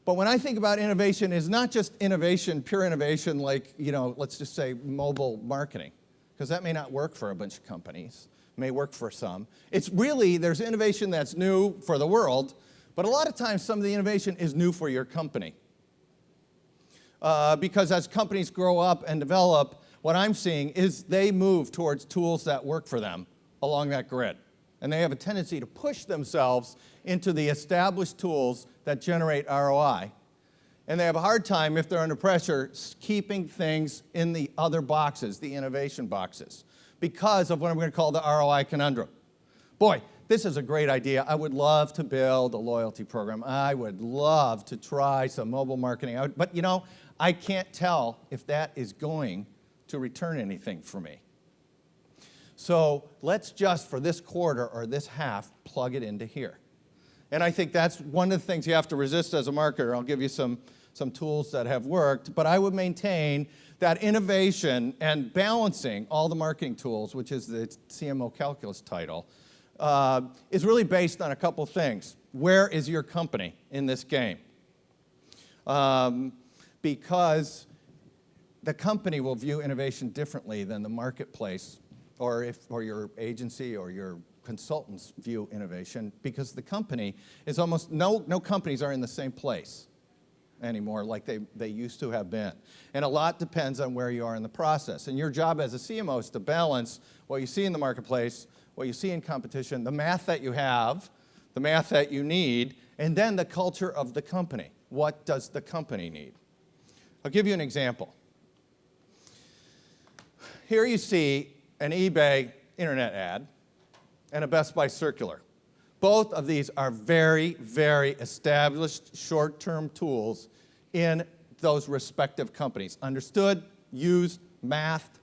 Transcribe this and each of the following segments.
But when I think about innovation, it's not just innovation, pure innovation, like, let's just say mobile marketing, because that may not work for a bunch of companies. It may work for some. It's really, there's innovation that's new for the world, but a lot of times some of the innovation is new for your company. Because as companies grow up and develop, what I'm seeing is they move towards tools that work for them along that grid. And they have a tendency to push themselves into the established tools that generate ROI. And they have a hard time, if they're under pressure, keeping things in the other boxes, the innovation boxes, because of what I'm going to call the ROI conundrum. Boy, this is a great idea. I would love to build a loyalty program. I would love to try some mobile marketing. But I can't tell if that is going to return anything for me. So let's just, for this quarter or this half, plug it into here. And I think that's one of the things you have to resist as a marketer. I'll give you some tools that have worked, but I would maintain that innovation and balancing all the marketing tools, which is the CMO calculus title, is really based on a couple things. Where is your company in this game? Because the company will view innovation differently than the marketplace or your agency or your consultants view innovation, because the company is almost, no companies are in the same place anymore like they used to have been. And a lot depends on where you are in the process. And your job as a CMO is to balance what you see in the marketplace, what you see in competition, the math that you have, the math that you need, and then the culture of the company. What does the company need? I'll give you an example. Here you see an eBay internet ad and a Best Buy circular. Both of these are very, very established short-term tools in those respective companies. Understood, used, mathed,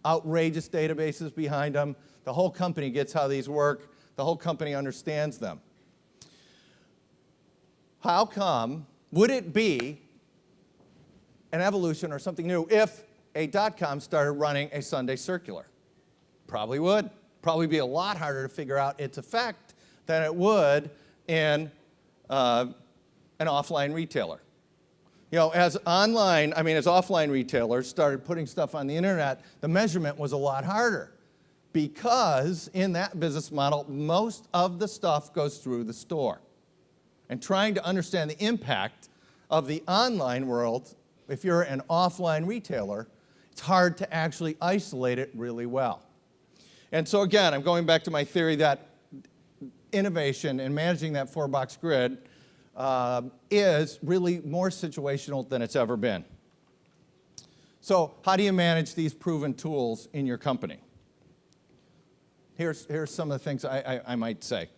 outrageous databases behind them. The whole company gets how these work. The whole company understands them. How come would it be an evolution or something new if a .com started running a Sunday circular? Probably would. Probably be a lot harder to figure out its effect than it would in an offline retailer. As offline retailers started putting stuff on the internet, the measurement was a lot harder, because in that business model, most of the stuff goes through the store. And trying to understand the impact of the online world, if you're an offline retailer, it's hard to actually isolate it really well. And so again, I'm going back to my theory that innovation and managing that four-box grid is really more situational than it's ever been. So how do you manage these proven tools in your company? Here's some of the things I might say.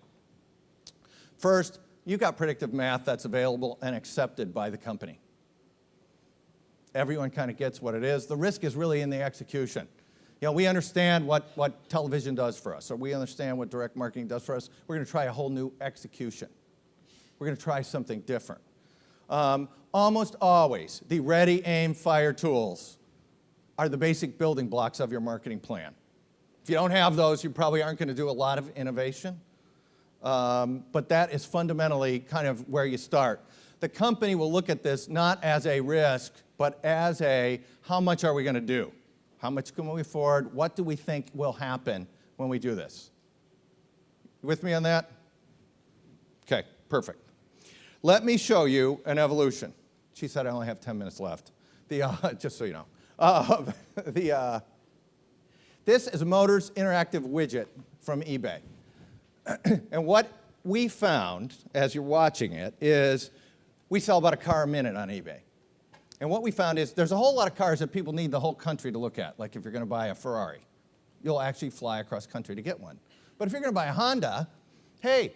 First, you've got predictive math that's available and accepted by the company. Everyone kind of gets what it is. The risk is really in the execution. We understand what television does for us, or we understand what direct marketing does for us. We're going to try a whole new execution. We're going to try something different. Almost always, the ready, aim, fire tools are the basic building blocks of your marketing plan. If you don't have those, you probably aren't going to do a lot of innovation. But that is fundamentally kind of where you start. The company will look at this not as a risk, but as a, how much are we going to do? How much can we afford? What do we think will happen when we do this? You with me on that? Okay, perfect. Let me show you an evolution. She said I only have 10 minutes left. Just so you know. This is a Motors interactive widget from eBay. And what we found, as you're watching it, is we sell about a car a minute on eBay. And what we found is there's a whole lot of cars that people need the whole country to look at. Like if you're going to buy a Ferrari, you'll actually fly across country to get one. But if you're going to buy a Honda, hey,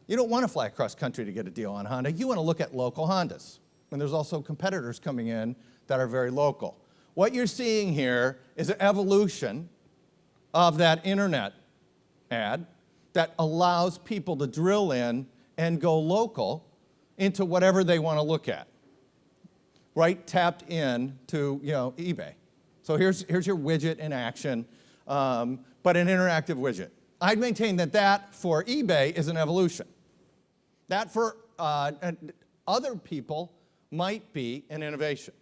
you don't want to fly across country to get a deal on Honda. You want to look at local Hondas. And there's also competitors coming in that are very local. What you're seeing here is an evolution of that internet ad that allows people to drill in and go local into whatever they want to look at. Right, tapped in to eBay. So here's your widget in action, but an interactive widget. I'd maintain that for eBay is an evolution. That for Other people might be an innovation.